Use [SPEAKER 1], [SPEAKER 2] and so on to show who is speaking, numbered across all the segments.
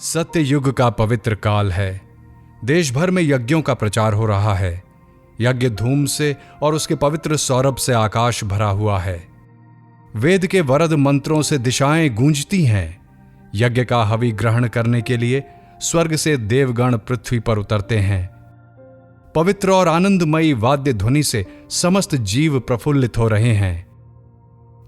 [SPEAKER 1] सत्ययुग का पवित्र काल है। देश भर में यज्ञों का प्रचार हो रहा है। यज्ञ धूम से और उसके पवित्र सौरभ से आकाश भरा हुआ है। वेद के वरद मंत्रों से दिशाएं गूंजती हैं। यज्ञ का हवि ग्रहण करने के लिए स्वर्ग से देवगण पृथ्वी पर उतरते हैं। पवित्र और आनंदमयी वाद्य ध्वनि से समस्त जीव प्रफुल्लित हो रहे हैं।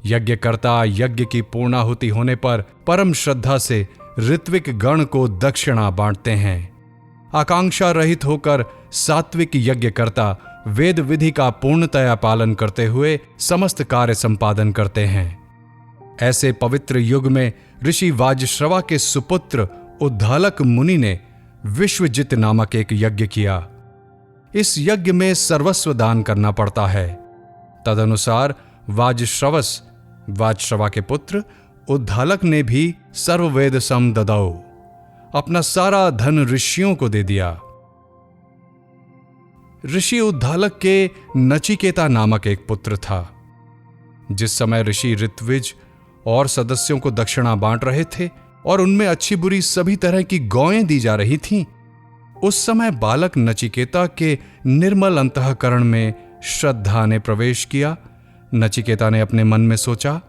[SPEAKER 1] यज्ञकर्ता यज्ञ की पूर्णाहुति होने पर परम श्रद्धा से ऋत्विक गण को दक्षिणा बांटते हैं। आकांक्षा रहित होकर सात्विक यज्ञकर्ता वेद विधि का पूर्णतया पालन करते हुए समस्त कार्य संपादन करते हैं। ऐसे पवित्र युग में ऋषि वाजश्रवा के सुपुत्र उद्दालक मुनि ने विश्वजित नामक एक यज्ञ किया। इस यज्ञ में सर्वस्व दान करना पड़ता है। तदनुसार वाजश्रवा के पुत्र उद्दालक ने भी सर्ववेद सम ददौ, अपना सारा धन ऋषियों को दे दिया। ऋषि उद्दालक के नचिकेता नामक एक पुत्र था। जिस समय ऋषि ऋत्विज और सदस्यों को दक्षिणा बांट रहे थे और उनमें अच्छी बुरी सभी तरह की गौएं दी जा रही थीं, उस समय बालक नचिकेता के निर्मल अंतःकरण में श्रद्धा ने प्रवेश किया। नचिकेता ने अपने मन में सोचा,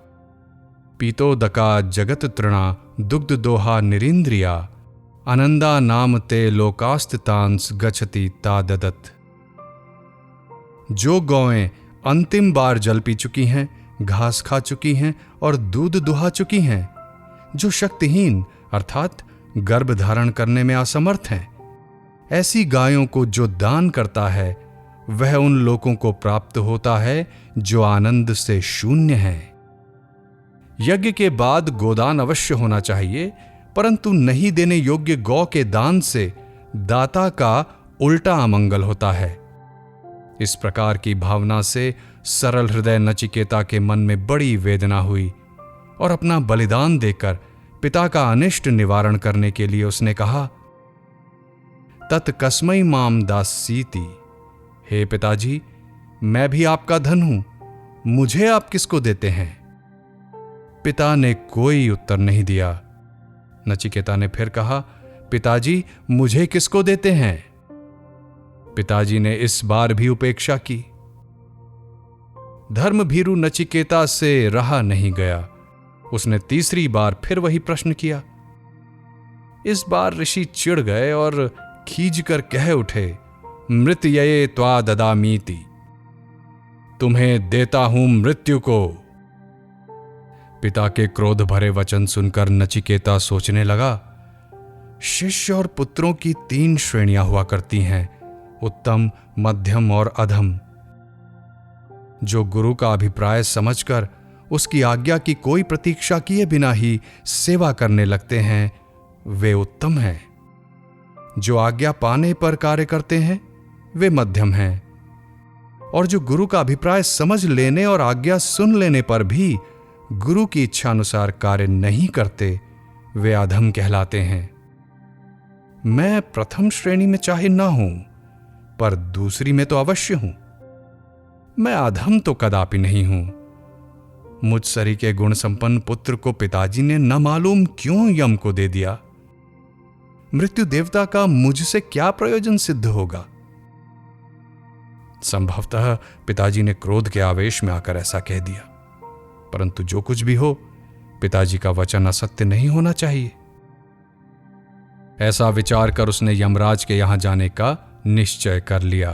[SPEAKER 1] पीतोदका जगत तृणा दुग्ध दोहा निरीन्द्रिया आनंदा नाम ते लोकास्तितांस गच्छति ताददत। जो गौएं अंतिम बार जल पी चुकी हैं, घास खा चुकी हैं और दूध दुहा चुकी हैं, जो शक्तिहीन अर्थात गर्भ धारण करने में असमर्थ हैं, ऐसी गायों को जो दान करता है वह उन लोगों को प्राप्त होता है जो आनंद से शून्य हैं। यज्ञ के बाद गोदान अवश्य होना चाहिए, परंतु नहीं देने योग्य गौ के दान से दाता का उल्टा अमंगल होता है। इस प्रकार की भावना से सरल हृदय नचिकेता के मन में बड़ी वेदना हुई और अपना बलिदान देकर पिता का अनिष्ट निवारण करने के लिए उसने कहा, तत्कस्मै माम दास्यति। हे पिताजी, मैं भी आपका धन हूं, मुझे आप किसको देते हैं? पिता ने कोई उत्तर नहीं दिया। नचिकेता ने फिर कहा, पिताजी मुझे किसको देते हैं? पिताजी ने इस बार भी उपेक्षा की। धर्मभीरु नचिकेता से रहा नहीं गया। उसने तीसरी बार फिर वही प्रश्न किया। इस बार ऋषि चिढ़ गए और खींचकर कह उठे, मृत्यये त्वा ददामीति। तुम्हें देता हूं मृत्यु को। पिता के क्रोध भरे वचन सुनकर नचिकेता सोचने लगा, शिष्य और पुत्रों की 3 श्रेणियां हुआ करती हैं, उत्तम, मध्यम और अधम। जो गुरु का अभिप्राय समझकर उसकी आज्ञा की कोई प्रतीक्षा किए बिना ही सेवा करने लगते हैं, वे उत्तम हैं। जो आज्ञा पाने पर कार्य करते हैं, वे मध्यम हैं। और जो गुरु का अभिप्राय समझ लेने और आज्ञा सुन लेने पर भी गुरु की इच्छा अनुसार कार्य नहीं करते, वे अधम कहलाते हैं। मैं प्रथम श्रेणी में चाहे ना हूं, पर दूसरी में तो अवश्य हूं। मैं अधम तो कदापि नहीं हूं। मुझ सरी के गुण संपन्न पुत्र को पिताजी ने न मालूम क्यों यम को दे दिया। मृत्यु देवता का मुझसे क्या प्रयोजन सिद्ध होगा? संभवतः पिताजी ने क्रोध के आवेश में आकर ऐसा कह दिया, परंतु जो कुछ भी हो, पिताजी का वचन असत्य नहीं होना चाहिए। ऐसा विचार कर उसने यमराज के यहां जाने का निश्चय कर लिया।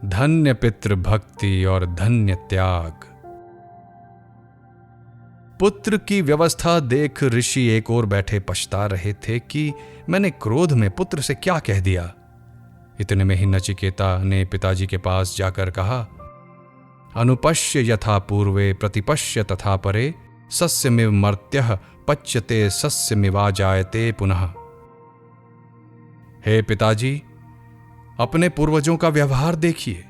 [SPEAKER 1] धन्य पितृ भक्ति और धन्य त्याग। पुत्र की व्यवस्था देख ऋषि एक ओर बैठे पछता रहे थे कि मैंने क्रोध में पुत्र से क्या कह दिया। इतने में ही नचिकेता ने पिताजी के पास जाकर कहा, अनुपश्य यथा पूर्वे प्रतिपश्य तथा परे सस्यमिव मर्त्यः पच्यते सस्यमिवा जायते पुनः। हे पिताजी, अपने पूर्वजों का व्यवहार देखिए,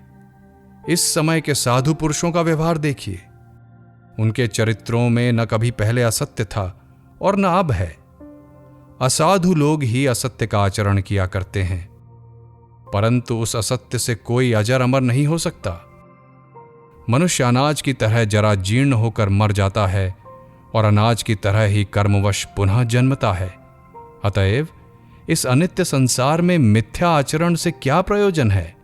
[SPEAKER 1] इस समय के साधु पुरुषों का व्यवहार देखिए। उनके चरित्रों में न कभी पहले असत्य था और न अब है। असाधु लोग ही असत्य का आचरण किया करते हैं, परंतु उस असत्य से कोई अजर अमर नहीं हो सकता। मनुष्य अनाज की तरह जरा जीर्ण होकर मर जाता है और अनाज की तरह ही कर्मवश पुनः जन्मता है। अतएव इस अनित्य संसार में मिथ्या आचरण से क्या प्रयोजन है?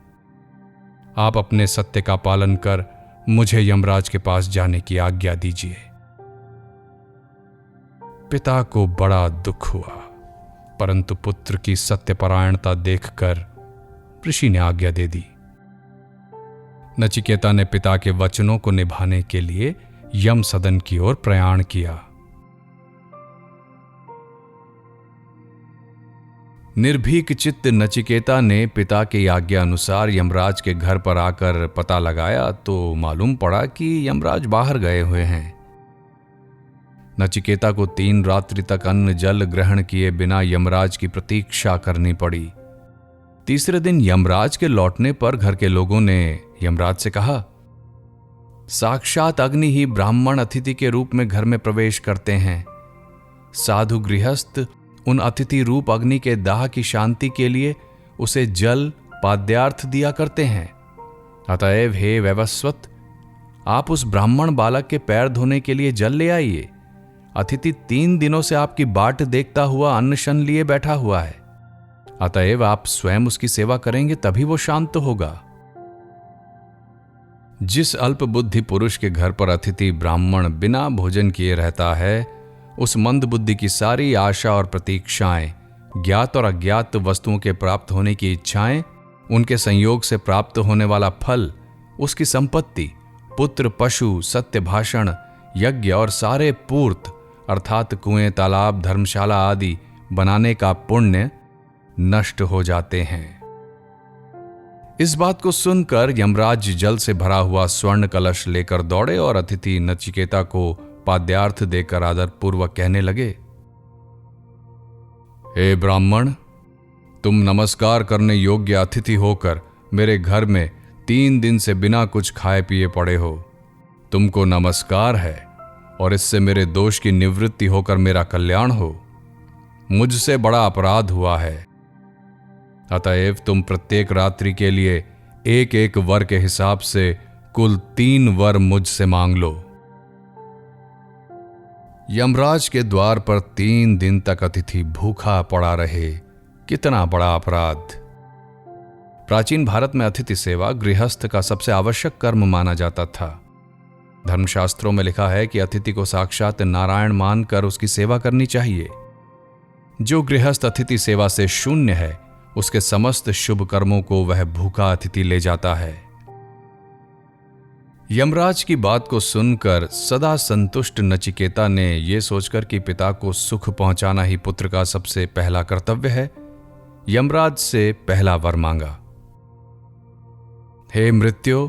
[SPEAKER 1] आप अपने सत्य का पालन कर मुझे यमराज के पास जाने की आज्ञा दीजिए। पिता को बड़ा दुख हुआ, परंतु पुत्र की सत्यपरायणता देखकर ऋषि ने आज्ञा दे दी। नचिकेता ने पिता के वचनों को निभाने के लिए यम सदन की ओर प्रयाण किया। निर्भीक चित्त नचिकेता ने पिता की आज्ञा अनुसार यमराज के घर पर आकर पता लगाया तो मालूम पड़ा कि यमराज बाहर गए हुए हैं। नचिकेता को 3 रात्रि तक अन्न जल ग्रहण किए बिना यमराज की प्रतीक्षा करनी पड़ी। तीसरे दिन यमराज के लौटने पर घर के लोगों ने यमराज से कहा, साक्षात अग्नि ही ब्राह्मण अतिथि के रूप में घर में प्रवेश करते हैं। साधु गृहस्थ उन अतिथि रूप अग्नि के दाह की शांति के लिए उसे जल पाद्यार्थ दिया करते हैं। अतएव हे वैवस्वत, आप उस ब्राह्मण बालक के पैर धोने के लिए जल ले आइए। अतिथि 3 दिनों से आपकी बाट देखता हुआ अन्नशन लिए बैठा हुआ है। अतएव आप स्वयं उसकी सेवा करेंगे तभी वो शांत होगा। जिस अल्प बुद्धि पुरुष के घर पर अतिथि ब्राह्मण बिना भोजन किए रहता है, उस मंद बुद्धि की सारी आशा और प्रतीक्षाएं, ज्ञात और अज्ञात वस्तुओं के प्राप्त होने की इच्छाएं, उनके संयोग से प्राप्त होने वाला फल, उसकी संपत्ति, पुत्र, पशु, सत्य भाषण, यज्ञ और सारे पूर्त अर्थात कुएं, तालाब, धर्मशाला आदि बनाने का पुण्य नष्ट हो जाते हैं। इस बात को सुनकर यमराज जल से भरा हुआ स्वर्ण कलश लेकर दौड़े और अतिथि नचिकेता को पाद्यार्थ देकर आदरपूर्वक कहने लगे, हे ब्राह्मण, तुम नमस्कार करने योग्य अतिथि होकर मेरे घर में 3 दिन से बिना कुछ खाए पिए पड़े हो। तुमको नमस्कार है और इससे मेरे दोष की निवृत्ति होकर मेरा कल्याण हो। मुझसे बड़ा अपराध हुआ है। अतएव तुम प्रत्येक रात्रि के लिए 1-1 वर के हिसाब से कुल 3 वर मुझसे मांग लो। यमराज के द्वार पर 3 दिन तक अतिथि भूखा पड़ा रहे। कितना बड़ा अपराध! प्राचीन भारत में अतिथि सेवा गृहस्थ का सबसे आवश्यक कर्म माना जाता था। धर्मशास्त्रों में लिखा है कि अतिथि को साक्षात नारायण मानकर उसकी सेवा करनी चाहिए। जो गृहस्थ अतिथि सेवा से शून्य है, उसके समस्त शुभ कर्मों को वह भूखा अतिथि ले जाता है। यमराज की बात को सुनकर सदा संतुष्ट नचिकेता ने यह सोचकर कि पिता को सुख पहुंचाना ही पुत्र का सबसे पहला कर्तव्य है, यमराज से पहला वर मांगा। हे मृत्यो,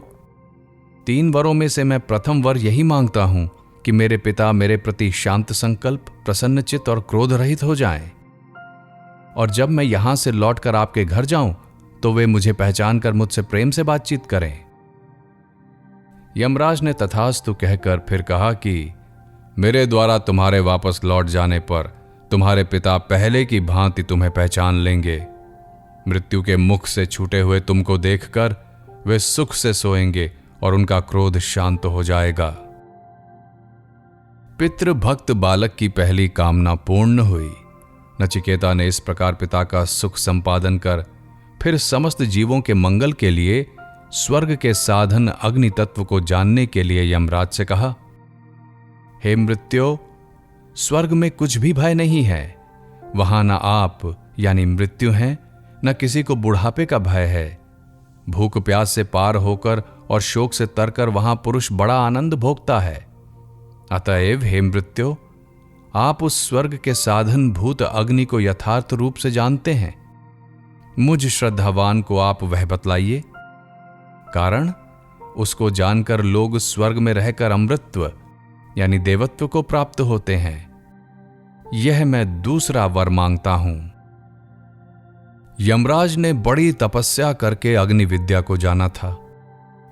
[SPEAKER 1] 3 वरों में से मैं प्रथम वर यही मांगता हूं कि मेरे पिता मेरे प्रति शांत संकल्प, प्रसन्नचित्त और क्रोध रहित हो जाएं, और जब मैं यहां से लौटकर आपके घर जाऊं तो वे मुझे पहचान कर मुझसे प्रेम से बातचीत करें। यमराज ने तथास्तु कहकर फिर कहा कि मेरे द्वारा तुम्हारे वापस लौट जाने पर तुम्हारे पिता पहले की भांति तुम्हें पहचान लेंगे। मृत्यु के मुख से छूटे हुए तुमको देखकर वे सुख से सोएंगे और उनका क्रोध शांत हो जाएगा। पितृभक्त बालक की पहली कामना पूर्ण हुई। नचिकेता ने इस प्रकार पिता का सुख संपादन कर फिर समस्त जीवों के मंगल के लिए स्वर्ग के साधन अग्नि तत्व को जानने के लिए यमराज से कहा, हे मृत्यो, स्वर्ग में कुछ भी भय नहीं है। वहां न आप यानी मृत्यु हैं, न किसी को बुढ़ापे का भय है। भूख प्यास से पार होकर और शोक से तरकर वहां पुरुष बड़ा आनंद भोगता है। अतएव हे मृत्यो, आप उस स्वर्ग के साधन भूत अग्नि को यथार्थ रूप से जानते हैं। मुझ श्रद्धावान को आप वह बतलाइए। कारण उसको जानकर लोग स्वर्ग में रहकर अमृतत्व यानी देवत्व को प्राप्त होते हैं। यह मैं दूसरा वर मांगता हूं। यमराज ने बड़ी तपस्या करके अग्नि विद्या को जाना था।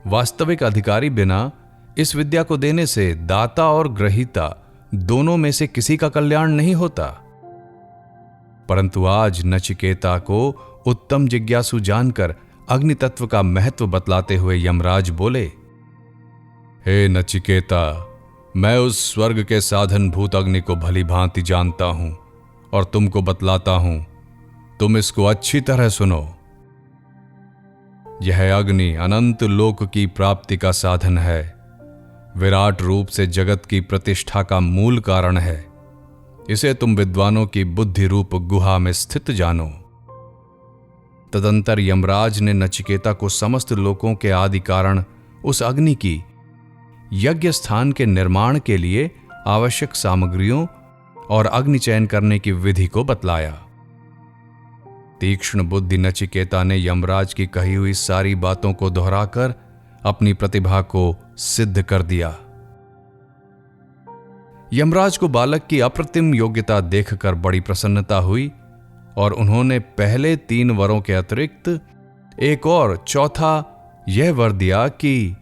[SPEAKER 1] वास्तविक अधिकारी बिना इस विद्या को देने से दाता और ग्रहीता दोनों में से किसी का कल्याण नहीं होता। परंतु आज नचिकेता को उत्तम जिज्ञासु जानकर अग्नि तत्व का महत्व बतलाते हुए यमराज बोले, हे नचिकेता, मैं उस स्वर्ग के साधन भूत अग्नि को भली भांति जानता हूं और तुमको बतलाता हूं, तुम इसको अच्छी तरह सुनो। यह अग्नि अनंत लोक की प्राप्ति का साधन है, विराट रूप से जगत की प्रतिष्ठा का मूल कारण है। इसे तुम विद्वानों की बुद्धि रूप गुहा में स्थित जानो। तदंतर यमराज ने नचिकेता को समस्त लोकों के आदि कारण उस अग्नि की यज्ञ स्थान के निर्माण के लिए आवश्यक सामग्रियों और अग्नि चयन करने की विधि को बतलाया। तीक्ष्ण बुद्धि नचिकेता ने यमराज की कही हुई सारी बातों को दोहराकर अपनी प्रतिभा को सिद्ध कर दिया। यमराज को बालक की अप्रतिम योग्यता देखकर बड़ी प्रसन्नता हुई और उन्होंने पहले 3 वरों के अतिरिक्त एक और चौथा यह वर दिया कि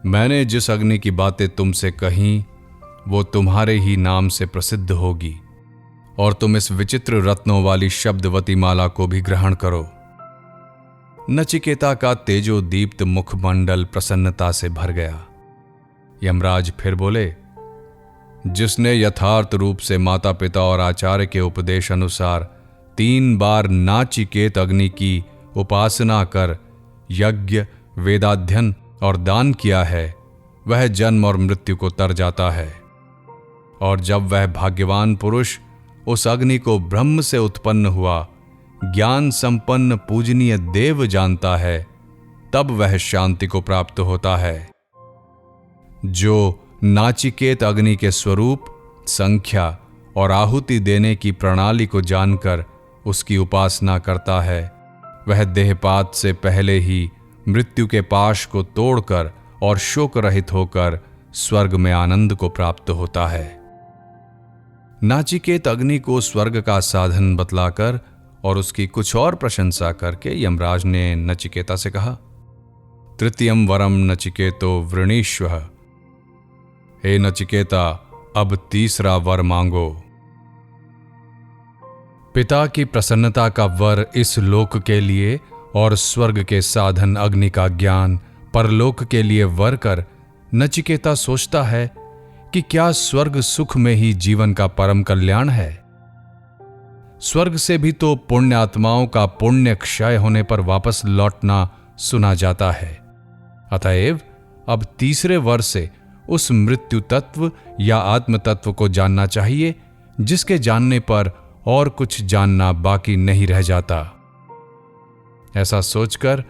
[SPEAKER 1] मैंने जिस अग्नि की बातें तुमसे कहीं वो तुम्हारे ही नाम से प्रसिद्ध होगी और तुम इस विचित्र रत्नों वाली शब्दवती माला को भी ग्रहण करो। नचिकेता का तेजोदीप्त मुखमंडल प्रसन्नता से भर गया। यमराज फिर बोले, जिसने यथार्थ रूप से माता पिता और आचार्य के उपदेश अनुसार 3 बार नाचिकेत अग्नि की उपासना कर यज्ञ, वेदाध्ययन और दान किया है, वह जन्म और मृत्यु को तर जाता है। और जब वह भाग्यवान पुरुष उस अग्नि को ब्रह्म से उत्पन्न हुआ ज्ञान संपन्न पूजनीय देव जानता है, तब वह शांति को प्राप्त होता है। जो नाचिकेत अग्नि के स्वरूप, संख्या और आहुति देने की प्रणाली को जानकर उसकी उपासना करता है, वह देहपात से पहले ही मृत्यु के पाश को तोड़कर और शोक रहित होकर स्वर्ग में आनंद को प्राप्त होता है। नाचिकेत अग्नि को स्वर्ग का साधन बतलाकर और उसकी कुछ और प्रशंसा करके यमराज ने नचिकेता से कहा, तृतीयम वरम नचिकेतो वृणीष्व। हे नचिकेता, अब तीसरा वर मांगो। पिता की प्रसन्नता का वर इस लोक के लिए और स्वर्ग के साधन अग्नि का ज्ञान परलोक के लिए वर कर नचिकेता सोचता है कि क्या स्वर्ग सुख में ही जीवन का परम कल्याण है। स्वर्ग से भी तो पुण्य आत्माओं का पुण्य क्षय होने पर वापस लौटना सुना जाता है। अतएव अब तीसरे वर से उस मृत्यु तत्व या आत्म तत्व को जानना चाहिए, जिसके जानने पर और कुछ जानना बाकी नहीं रह जाता। ऐसा सोचकर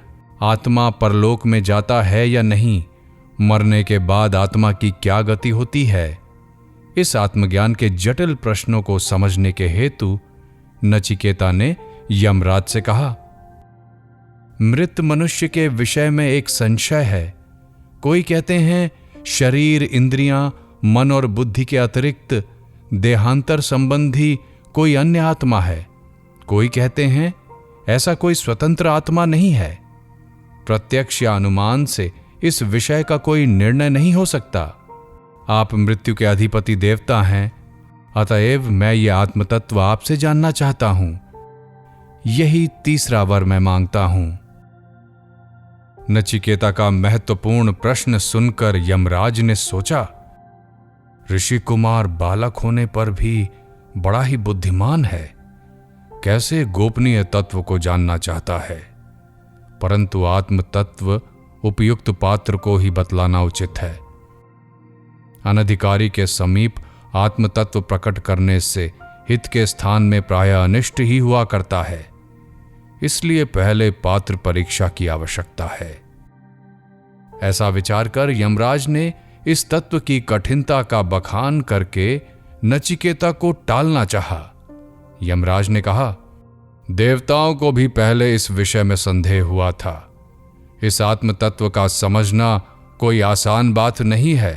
[SPEAKER 1] आत्मा परलोक में जाता है या नहीं, मरने के बाद आत्मा की क्या गति होती है, इस आत्मज्ञान के जटिल प्रश्नों को समझने के हेतु नचिकेता ने यमराज से कहा, मृत मनुष्य के विषय में एक संशय है। कोई कहते हैं शरीर, इंद्रियां, मन और बुद्धि के अतिरिक्त देहांतर संबंधी कोई अन्य आत्मा है। कोई कहते हैं ऐसा कोई स्वतंत्र आत्मा नहीं है। प्रत्यक्ष या अनुमान से इस विषय का कोई निर्णय नहीं हो सकता। आप मृत्यु के अधिपति देवता हैं, अतएव मैं ये आत्मतत्व आपसे जानना चाहता हूं। यही तीसरा वर मैं मांगता हूं। नचिकेता का महत्वपूर्ण प्रश्न सुनकर यमराज ने सोचा, ऋषि कुमार बालक होने पर भी बड़ा ही बुद्धिमान है, कैसे गोपनीय तत्व को जानना चाहता है, परंतु आत्म तत्व उपयुक्त पात्र को ही बतलाना उचित है। अनधिकारी के समीप आत्म तत्व प्रकट करने से हित के स्थान में प्रायः अनिष्ट ही हुआ करता है, इसलिए पहले पात्र परीक्षा की आवश्यकता है। ऐसा विचार कर यमराज ने इस तत्व की कठिनता का बखान करके नचिकेता को टालना चाहा। यमराज ने कहा, देवताओं को भी पहले इस विषय में संदेह हुआ था। इस आत्म तत्व का समझना कोई आसान बात नहीं है,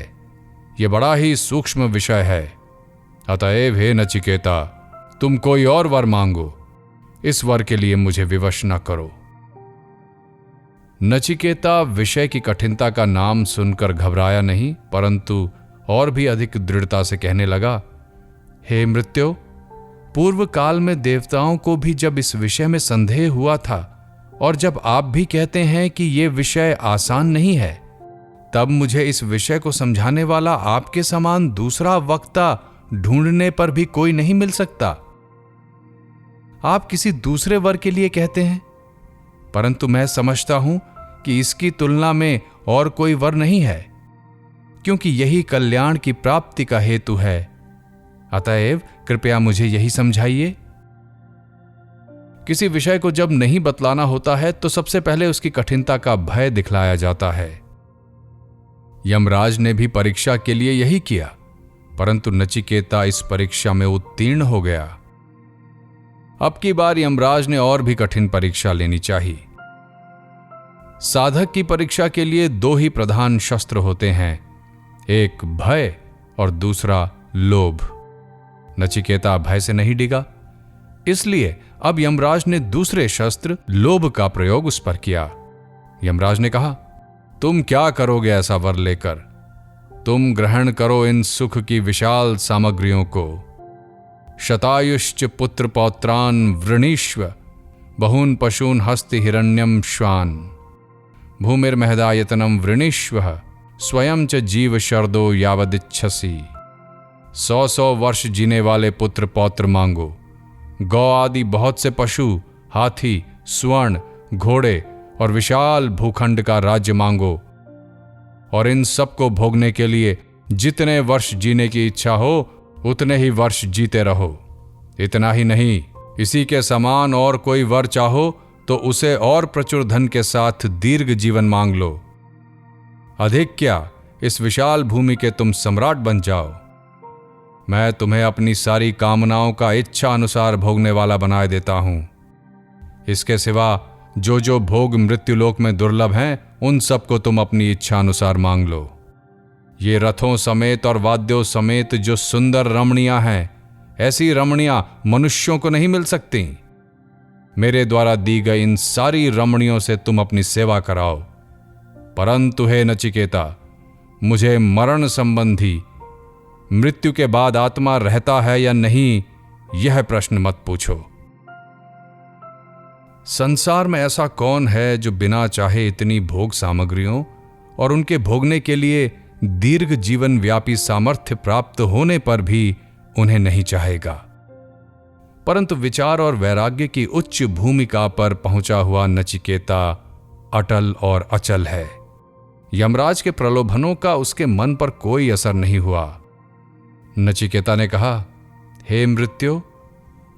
[SPEAKER 1] यह बड़ा ही सूक्ष्म विषय है। अतएव हे नचिकेता, तुम कोई और वर मांगो, इस वर के लिए मुझे विवश न करो। नचिकेता विषय की कठिनता का नाम सुनकर घबराया नहीं, परंतु और भी अधिक दृढ़ता से कहने लगा, हे मृत्यो, पूर्व काल में देवताओं को भी जब इस विषय में संदेह हुआ था और जब आप भी कहते हैं कि यह विषय आसान नहीं है, तब मुझे इस विषय को समझाने वाला आपके समान दूसरा वक्ता ढूंढने पर भी कोई नहीं मिल सकता। आप किसी दूसरे वर के लिए कहते हैं, परंतु मैं समझता हूं कि इसकी तुलना में और कोई वर नहीं है, क्योंकि यही कल्याण की प्राप्ति का हेतु है। अतएव कृपया मुझे यही समझाइए। किसी विषय को जब नहीं बतलाना होता है तो सबसे पहले उसकी कठिनता का भय दिखलाया जाता है। यमराज ने भी परीक्षा के लिए यही किया, परंतु नचिकेता इस परीक्षा में उत्तीर्ण हो गया। अब की बार यमराज ने और भी कठिन परीक्षा लेनी चाहिए। साधक की परीक्षा के लिए दो ही प्रधान शस्त्र होते हैं, एक भय और दूसरा लोभ। नचिकेता भय से नहीं डिगा, इसलिए अब यमराज ने दूसरे शस्त्र लोभ का प्रयोग उस पर किया। यमराज ने कहा, तुम क्या करोगे ऐसा वर लेकर? तुम ग्रहण करो इन सुख की विशाल सामग्रियों को। शतायुश्च पुत्र पौत्रान वृणीष्व बहून पशून हस्ति हिरण्यम श्वान भूमिर्महदायतनम वृणीष्व स्वयं च जीव शर्दो यावदिच्छसि। 100 वर्ष जीने वाले पुत्र पौत्र मांगो, गौ आदि बहुत से पशु, हाथी, स्वर्ण, घोड़े और विशाल भूखंड का राज्य मांगो, और इन सब को भोगने के लिए जितने वर्ष जीने की इच्छा हो उतने ही वर्ष जीते रहो। इतना ही नहीं, इसी के समान और कोई वर चाहो तो उसे और प्रचुर धन के साथ दीर्घ जीवन मांग लो। अधिक क्या, इस विशाल भूमि के तुम सम्राट बन जाओ। मैं तुम्हें अपनी सारी कामनाओं का इच्छा अनुसार भोगने वाला बना देता हूं। इसके सिवा जो जो भोग मृत्युलोक में दुर्लभ हैं, उन सब को तुम अपनी इच्छा अनुसार मांग लो। ये रथों समेत और वाद्यों समेत जो सुंदर रमणियां हैं, ऐसी रमणियां मनुष्यों को नहीं मिल सकती। मेरे द्वारा दी गई इन सारी रमणियों से तुम अपनी सेवा कराओ। परंतु हे नचिकेता, मुझे मरण संबंधी, मृत्यु के बाद आत्मा रहता है या नहीं, यह प्रश्न मत पूछो। संसार में ऐसा कौन है जो बिना चाहे इतनी भोग सामग्रियों और उनके भोगने के लिए दीर्घ जीवन व्यापी सामर्थ्य प्राप्त होने पर भी उन्हें नहीं चाहेगा? परंतु विचार और वैराग्य की उच्च भूमिका पर पहुंचा हुआ नचिकेता अटल और अचल है। यमराज के प्रलोभनों का उसके मन पर कोई असर नहीं हुआ। नचिकेता ने कहा, हे मृत्यु,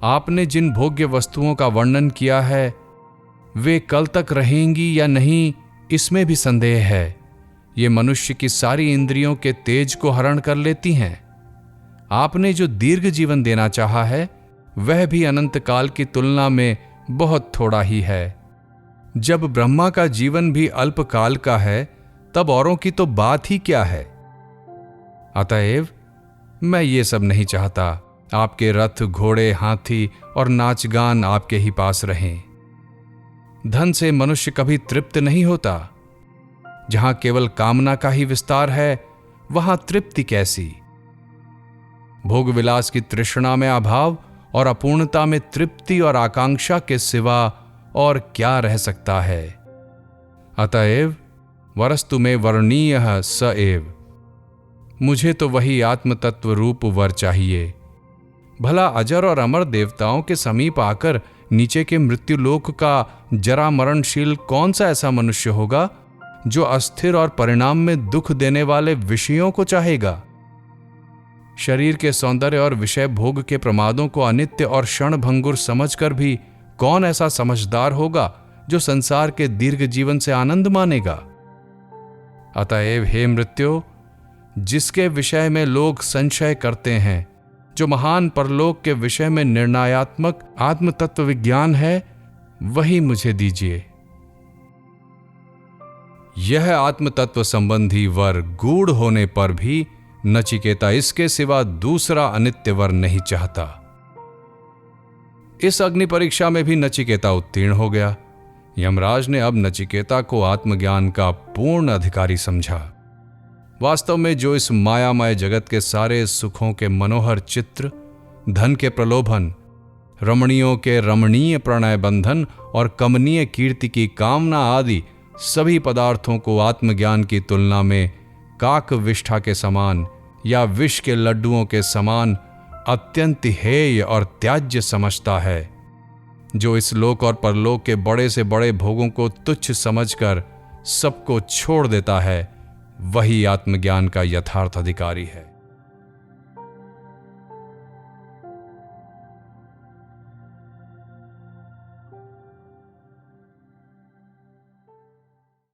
[SPEAKER 1] आपने जिन भोग्य वस्तुओं का वर्णन किया है वे कल तक रहेंगी या नहीं, इसमें भी संदेह है। ये मनुष्य की सारी इंद्रियों के तेज को हरण कर लेती हैं। आपने जो दीर्घ जीवन देना चाहा है वह भी अनंत काल की तुलना में बहुत थोड़ा ही है। जब ब्रह्मा का जीवन भी अल्पकाल का है, तब औरों की तो बात ही क्या है। अतएव मैं ये सब नहीं चाहता। आपके रथ, घोड़े, हाथी और नाचगान आपके ही पास रहें। धन से मनुष्य कभी तृप्त नहीं होता। जहां केवल कामना का ही विस्तार है, वहां तृप्ति कैसी? भोग विलास की तृष्णा में अभाव और अपूर्णता में तृप्ति और आकांक्षा के सिवा और क्या रह सकता है? अतएव वरस्तु में वर्णीयः स एव। मुझे तो वही आत्मतत्व रूप वर चाहिए। भला अजर और अमर देवताओं के समीप आकर नीचे के मृत्युलोक का जरा मरणशील कौन सा ऐसा मनुष्य होगा जो अस्थिर और परिणाम में दुख देने वाले विषयों को चाहेगा? शरीर के सौंदर्य और विषय भोग के प्रमादों को अनित्य और क्षणभंगुर समझकर भी कौन ऐसा समझदार होगा जो संसार के दीर्घ जीवन से आनंद मानेगा? अतएव हे मृत्यु, जिसके विषय में लोग संशय करते हैं, जो महान परलोक के विषय में निर्णयात्मक आत्म तत्व विज्ञान है, वही मुझे दीजिए। यह आत्म तत्व संबंधी वर गूढ़ होने पर भी नचिकेता इसके सिवा दूसरा अनित्य वर नहीं चाहता। इस अग्नि परीक्षा में भी नचिकेता उत्तीर्ण हो गया। यमराज ने अब नचिकेता को आत्मज्ञान का पूर्ण अधिकारी समझा। वास्तव में जो इस मायामय जगत के सारे सुखों के मनोहर चित्र, धन के प्रलोभन, रमणियों के रमणीय प्रणय बंधन और कमनीय कीर्ति की कामना आदि सभी पदार्थों को आत्मज्ञान की तुलना में काक विष्ठा के समान या विष के लड्डुओं के समान अत्यंत हेय और त्याज्य समझता है, जो इस लोक और परलोक के बड़े से बड़े भोगों को तुच्छ समझकर सबको छोड़ देता है, वही आत्मज्ञान का यथार्थ अधिकारी है।